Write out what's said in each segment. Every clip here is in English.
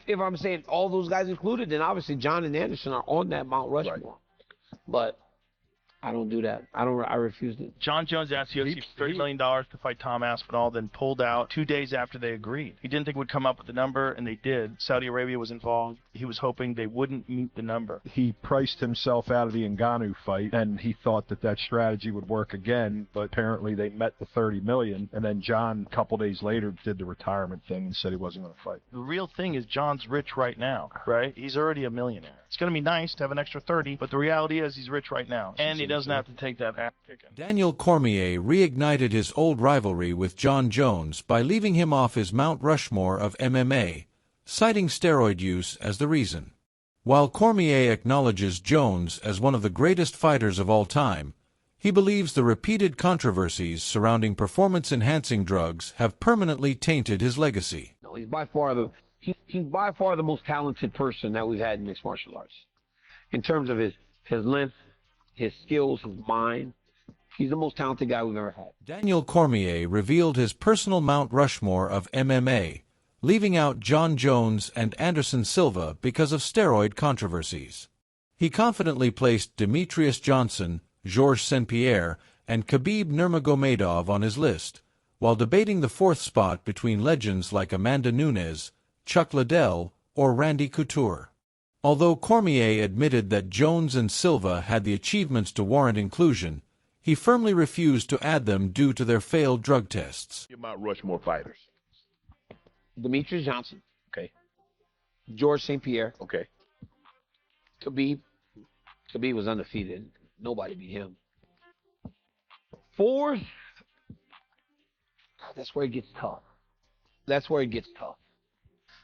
If I'm saying all those guys included, then obviously Jon and Anderson are on that Mount Rushmore. Right. But I don't do that. I refused it. Jon Jones asked UFC for $30 million to fight Tom Aspinall, then pulled out 2 days after they agreed. He didn't think it would come up with the number, and they did. Saudi Arabia was involved. He was hoping they wouldn't meet the number. He priced himself out of the Ngannou fight, and he thought that that strategy would work again, but apparently they met the $30 million, and then Jon, a couple days later, did the retirement thing and said he wasn't going to fight. The real thing is Jon's rich right now, right? He's already a millionaire. It's going to be nice to have an extra 30, but the reality is he's rich right now, and he doesn't have to take that ass kicking. Daniel Cormier reignited his old rivalry with Jon Jones by leaving him off his Mount Rushmore of MMA, citing steroid use as the reason. While Cormier acknowledges Jones as one of the greatest fighters of all time, he believes the repeated controversies surrounding performance-enhancing drugs have permanently tainted his legacy. No, he's by far the most talented person that we've had in mixed martial arts. In terms of his length, his skills, his mind, he's the most talented guy we've ever had. Daniel Cormier revealed his personal Mount Rushmore of MMA, leaving out Jon Jones and Anderson Silva because of steroid controversies. He confidently placed Demetrious Johnson, St-Pierre, and Khabib Nurmagomedov on his list, while debating the fourth spot between legends like Amanda Nunes, Chuck Liddell, or Randy Couture. Although Cormier admitted that Jones and Silva had the achievements to warrant inclusion, he firmly refused to add them due to their failed drug tests. Your Mount Rushmore fighters. Demetrious Johnson. Okay. St-Pierre. Okay. Khabib was undefeated. Nobody beat him. Fourth, that's where it gets tough.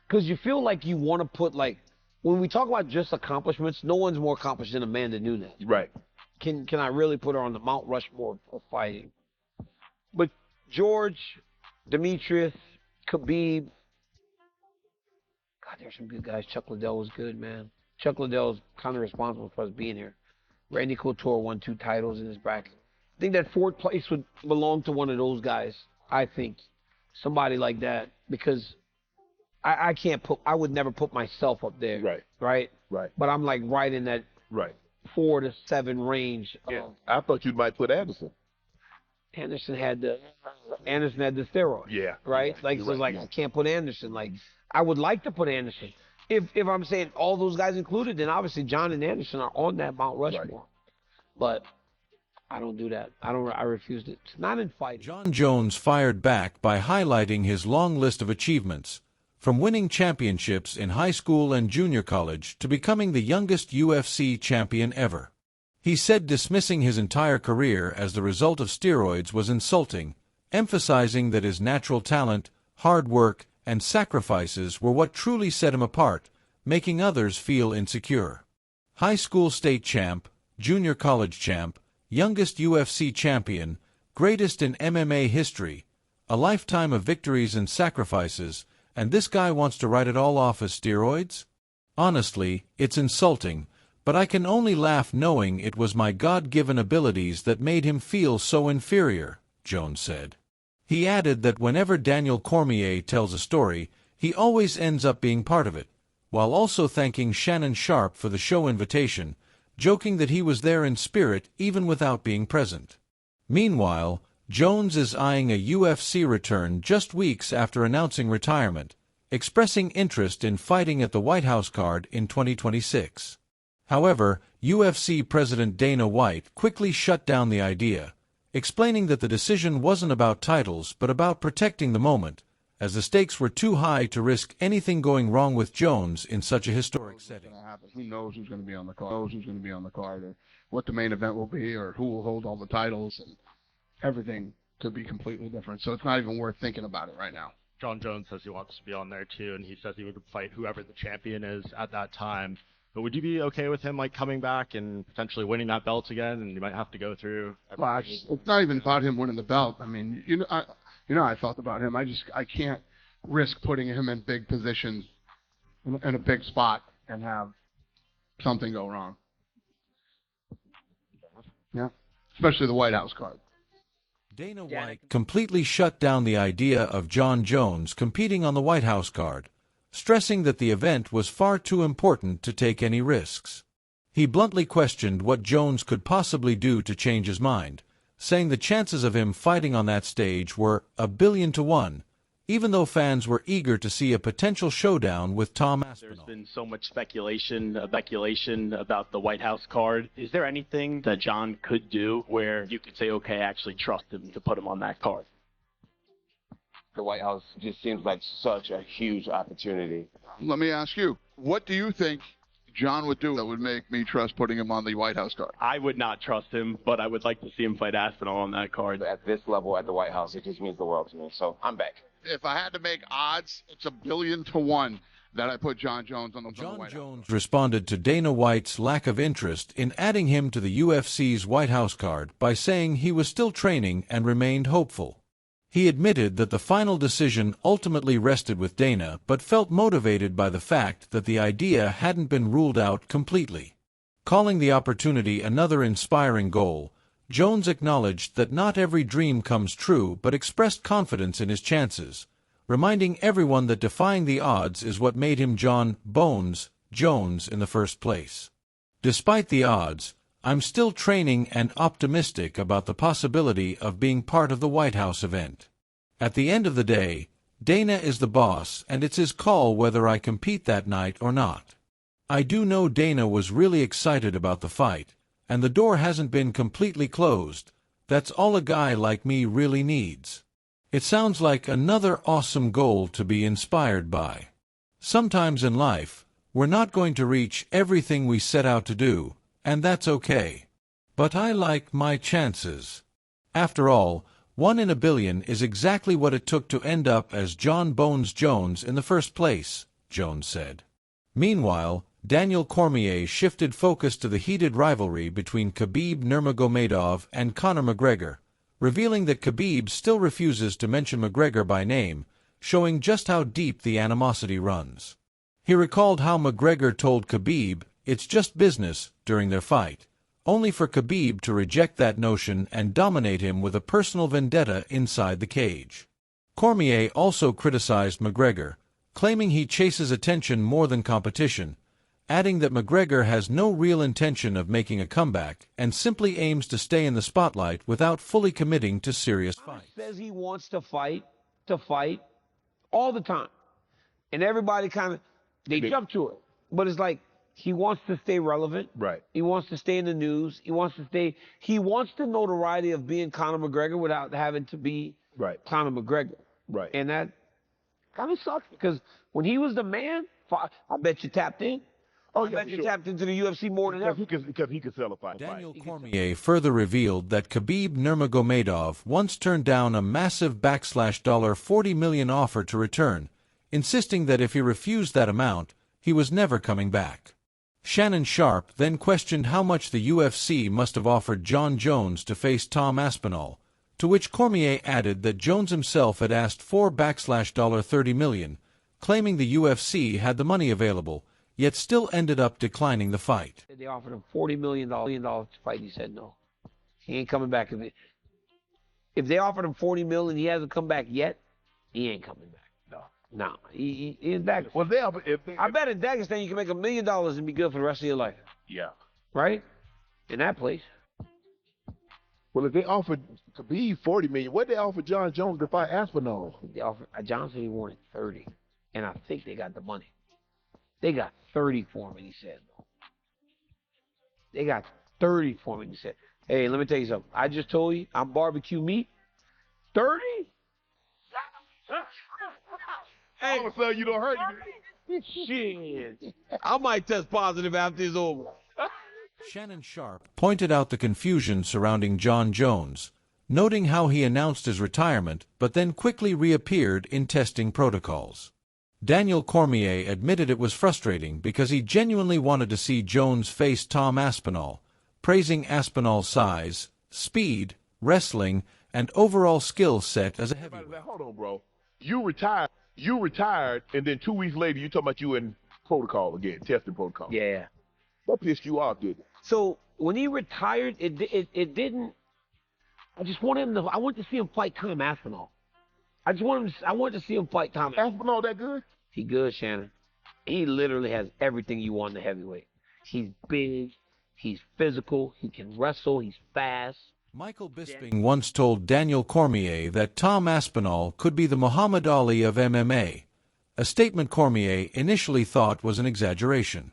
Because you feel like you want to put, like, when we talk about just accomplishments, no one's more accomplished than Amanda Nunes. Right. Can I really put her on the Mount Rushmore of fighting? But George, Demetrious, Khabib, God, there's some good guys. Chuck Liddell was good, man. Chuck Liddell's kind of responsible for us being here. Randy Couture won 2 titles in his bracket. I think that fourth place would belong to one of those guys. I think somebody like that, because I would never put myself up there. Right. But I'm like right in that 4 to 7 range. Yeah. I thought you might put Anderson. Anderson had the steroid. Yeah. Right? Like, so I can't put Anderson. Like, I would like to put Anderson. If I'm saying all those guys included, then obviously Jon and Anderson are on that Mount Rushmore. Right. But I don't do that. I refused it. It's not in fighting. Jon Jones fired back by highlighting his long list of achievements, from winning championships in high school and junior college to becoming the youngest UFC champion ever. He said dismissing his entire career as the result of steroids was insulting, emphasizing that his natural talent, hard work, and sacrifices were what truly set him apart, making others feel insecure. High school state champ, junior college champ, youngest UFC champion, greatest in MMA history, a lifetime of victories and sacrifices, and this guy wants to write it all off as steroids? Honestly, it's insulting, but I can only laugh knowing it was my God-given abilities that made him feel so inferior, Jones said. He added that whenever Daniel Cormier tells a story, he always ends up being part of it, while also thanking Shannon Sharpe for the show invitation, joking that he was there in spirit even without being present. Meanwhile, Jones is eyeing a UFC return just weeks after announcing retirement, expressing interest in fighting at the White House card in 2026. However, UFC President Dana White quickly shut down the idea, explaining that the decision wasn't about titles but about protecting the moment, as the stakes were too high to risk anything going wrong with Jones in such a historic setting. Who knows who's going to be on the card, or what the main event will be, or who will hold all the titles, and everything could be completely different. So it's not even worth thinking about it right now. Jon Jones says he wants to be on there too, and he says he would fight whoever the champion is at that time. But would you be okay with him like coming back and potentially winning that belt again? And you might have to go through. Well, it's not even about him winning the belt. I mean, I thought about him. I can't risk putting him in big positions in a big spot and have something go wrong. Yeah, especially the White House card. Dana White completely shut down the idea of Jon Jones competing on the White House card, stressing that the event was far too important to take any risks. He bluntly questioned what Jones could possibly do to change his mind, saying the chances of him fighting on that stage were 1,000,000,000 to 1, even though fans were eager to see a potential showdown with Tom Aspinall. There's been so much speculation about the White House card. Is there anything that Jon could do where you could say, okay, I actually trust him to put him on that card? The White House just seems like such a huge opportunity. Let me ask you, what do you think Jon would do that would make me trust putting him on the White House card? I would not trust him, but I would like to see him fight Aspinall on that card. At this level at the White House, it just means the world to me. So I'm back. If I had to make odds, it's 1,000,000,000 to 1 that I put Jon Jones on the White House. Jon Jones responded to Dana White's lack of interest in adding him to the UFC's White House card by saying he was still training and remained hopeful. He admitted that the final decision ultimately rested with Dana, but felt motivated by the fact that the idea hadn't been ruled out completely. Calling the opportunity another inspiring goal, Jones acknowledged that not every dream comes true, but expressed confidence in his chances, reminding everyone that defying the odds is what made him Jon "Bones" Jones in the first place. Despite the odds, I'm still training and optimistic about the possibility of being part of the White House event. At the end of the day, Dana is the boss, and it's his call whether I compete that night or not. I do know Dana was really excited about the fight, and the door hasn't been completely closed. That's all a guy like me really needs. It sounds like another awesome goal to be inspired by. Sometimes in life, we're not going to reach everything we set out to do, and that's okay. But I like my chances. After all, 1 in a billion is exactly what it took to end up as Jon "Bones" Jones in the first place, Jones said. Meanwhile, Daniel Cormier shifted focus to the heated rivalry between Khabib Nurmagomedov and Conor McGregor, revealing that Khabib still refuses to mention McGregor by name, showing just how deep the animosity runs. He recalled how McGregor told Khabib, "It's just business," during their fight, only for Khabib to reject that notion and dominate him with a personal vendetta inside the cage. Cormier also criticized McGregor, claiming he chases attention more than competition, adding that McGregor has no real intention of making a comeback and simply aims to stay in the spotlight without fully committing to serious fights. Says he wants to fight all the time. And everybody they jump to it. But it's like, he wants to stay relevant. Right. He wants to stay in the news. He wants the notoriety of being Conor McGregor without having to be Conor McGregor. Right. And that kind of sucks because when he was the man, I bet you tapped in. I bet you tapped into the UFC more than ever. Because he could sell a fight. Daniel Cormier further revealed that Khabib Nurmagomedov once turned down a massive $40 million offer to return, insisting that if he refused that amount, he was never coming back. Shannon Sharp then questioned how much the UFC must have offered Jon Jones to face Tom Aspinall, to which Cormier added that Jones himself had asked for $30 million, claiming the UFC had the money available, yet still ended up declining the fight. They offered him $40 million to fight. He said no. He ain't coming back. If they offered him $40 million and he hasn't come back yet, he ain't coming back. No, he in Dagestan. Well, I bet in Dagestan you can make $1 million and be good for the rest of your life. Yeah. Right? In that place. Well, if they offered Khabib $40 million, what they offer Jon Jones to fight Aspinall? They offered Johnson. He wanted 30, and I think they got the money. They got 30 for him, and he said no. They got 30 for him, and he said, "Hey, let me tell you something. I just told you I'm barbecue meat. 30? Hey, all of a sudden you don't hurt you. Shit. I might test positive after it's over." Shannon Sharp pointed out the confusion surrounding Jon Jones, noting how he announced his retirement but then quickly reappeared in testing protocols. Daniel Cormier admitted it was frustrating because he genuinely wanted to see Jones face Tom Aspinall, praising Aspinall's size, speed, wrestling, and overall skill set as a heavyweight. Hold on, bro. You retired, and then 2 weeks later you talking about you in protocol again, testing protocol. Yeah. That pissed you off, didn't it? So when he retired, it didn't. I just wanted him to see him fight Tom Aspinall. I wanted to see him fight Tom. Aspinall that good? He good, Shannon. He literally has everything you want in the heavyweight. He's big. He's physical. He can wrestle. He's fast. Michael Bisping once told Daniel Cormier that Tom Aspinall could be the Muhammad Ali of MMA, a statement Cormier initially thought was an exaggeration.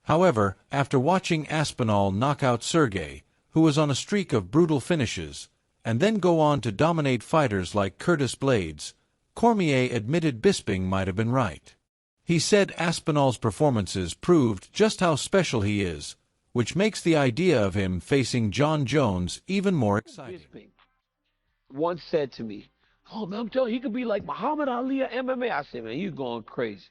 However, after watching Aspinall knock out Sergey, who was on a streak of brutal finishes, and then go on to dominate fighters like Curtis Blades, Cormier admitted Bisping might have been right. He said Aspinall's performances proved just how special he is, which makes the idea of him facing Jon Jones even more exciting. Bisping once said to me, "Oh man, I'm telling you, he could be like Muhammad Ali of MMA." I said, "Man, you're going crazy."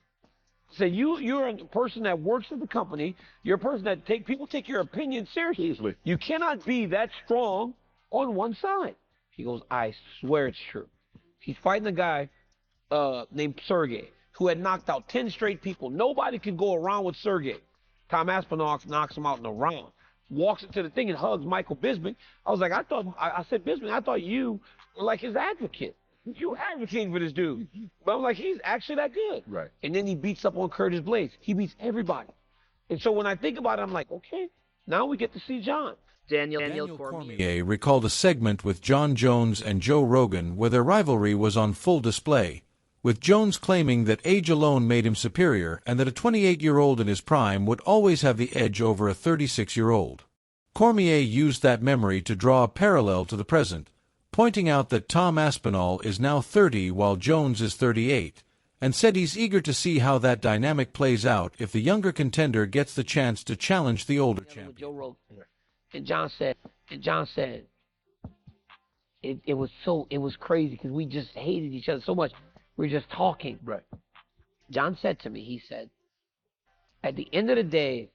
I said, "You're a person that works at the company. You're a person that people take your opinion seriously. You cannot be that strong on one side." He goes, "I swear it's true." He's fighting a guy named Sergey, who had knocked out 10 straight people. Nobody could go around with Sergey. Tom Aspinall knocks him out in a round, walks into the thing and hugs Michael Bisping. I was like, I said, Bisping, I thought you were like his advocate. You advocating for this dude. But I'm like, he's actually that good. Right. And then he beats up on Curtis Blades. He beats everybody. And so when I think about it, I'm like, okay, now we get to see Jon. Daniel Cormier recalled a segment with Jon Jones and Joe Rogan where their rivalry was on full display, with Jones claiming that age alone made him superior and that a 28-year-old in his prime would always have the edge over a 36-year-old. Cormier used that memory to draw a parallel to the present, pointing out that Tom Aspinall is now 30 while Jones is 38, and said he's eager to see how that dynamic plays out if the younger contender gets the chance to challenge the older champion. Joe Rogan. And Jon said, it was crazy because we just hated each other so much. We were just talking. Right. Jon said to me, he said, at the end of the day,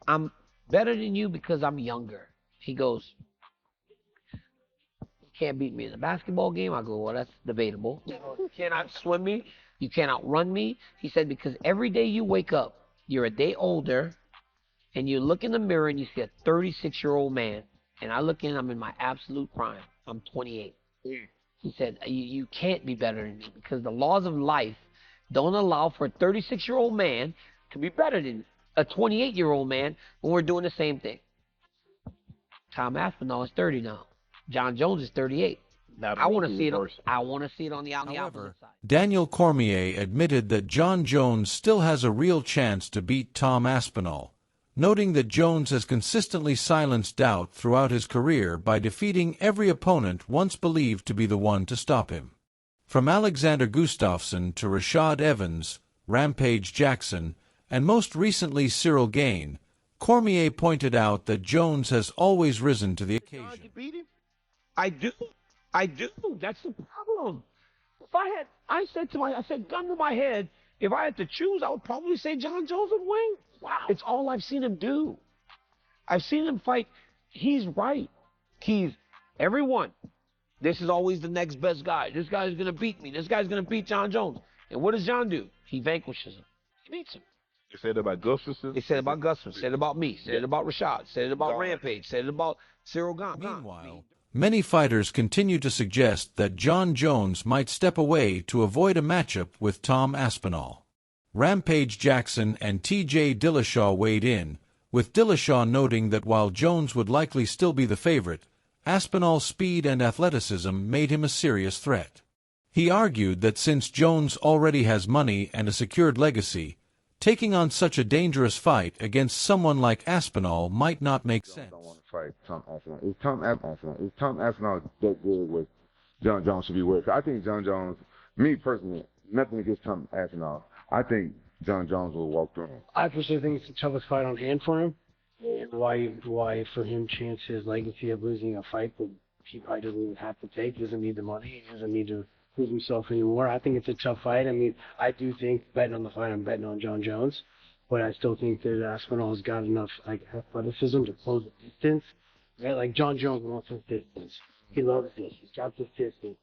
I'm better than you because I'm younger. He goes, you can't beat me in a basketball game. I go, well, that's debatable. You cannot swim me. You cannot run me. He said, because every day you wake up, you're a day older, and you look in the mirror and you see a 36-year-old man, and I look in, I'm in my absolute prime. I'm 28. He said, you can't be better than me because the laws of life don't allow for a 36-year-old man to be better than a 28-year-old man when we're doing the same thing. Tom Aspinall is 30 now. Jon Jones is 38. I want to see it. I want to see it on the opposite side. Daniel Cormier admitted that Jon Jones still has a real chance to beat Tom Aspinall, noting that Jones has consistently silenced doubt throughout his career by defeating every opponent once believed to be the one to stop him. From Alexander Gustafsson to Rashad Evans, Rampage Jackson, and most recently Cyril Gane, Cormier pointed out that Jones has always risen to the occasion. Jon, you beat him? I do. That's the problem. If I said gun to my head, if I had to choose, I would probably say Jon Jones would win. Wow. It's all I've seen him do. I've seen him fight. He's right. Everyone. This is always the next best guy. This guy's going to beat me. This guy's going to beat Jon Jones. And what does Jon do? He vanquishes him. He beats him. You said it about Gustafsson? They said it about Gustafsson. Said it about me. Said it about Rashad. Said it about Rampage. Said it about Cyril Gane. Meanwhile, many fighters continue to suggest that Jon Jones might step away to avoid a matchup with Tom Aspinall. Rampage Jackson and T.J. Dillashaw weighed in, with Dillashaw noting that while Jones would likely still be the favorite, Aspinall's speed and athleticism made him a serious threat. He argued that since Jones already has money and a secured legacy, taking on such a dangerous fight against someone like Aspinall might not make sense. I don't want to fight Tom Aspinall. If Tom Aspinall that good with Jon Jones should be worth it. I think Jon Jones, me personally, nothing against Tom Aspinall. I think Jon Jones will walk through him. I personally think it's the toughest fight on hand for him. And why for him chance his legacy of losing a fight that he probably doesn't even have to take. He doesn't need the money. He doesn't need to prove himself anymore. I think it's a tough fight. I mean, I do think betting on the fight, I'm betting on Jon Jones. But I still think that Aspinall's got enough athleticism to close the distance. Right? Like Jon Jones wants his distance. He loves this. He's got this distance.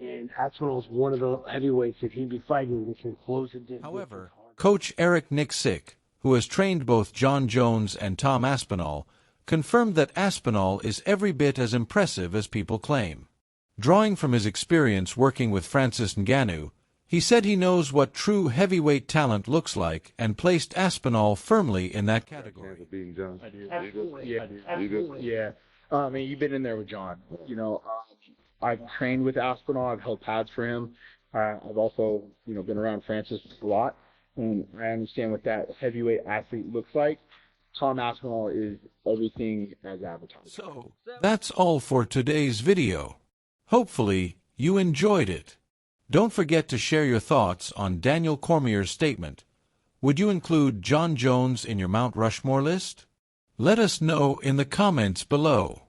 And Aspinall's one of the heavyweights that he'd be fighting that can close the distance. However, Coach Eric Nixick, who has trained both Jon Jones and Tom Aspinall, confirmed that Aspinall is every bit as impressive as people claim. Drawing from his experience working with Francis Ngannou, He said he knows what true heavyweight talent looks like and placed Aspinall firmly in that category. I do. Yeah. I mean, you've been in there with Jon. I've trained with Aspinall. I've held pads for him. I've also, been around Francis a lot, and I understand what that heavyweight athlete looks like. Tom Aspinall is everything as advertised. So, that's all for today's video. Hopefully, you enjoyed it. Don't forget to share your thoughts on Daniel Cormier's statement. Would you include Jon Jones in your Mount Rushmore list? Let us know in the comments below.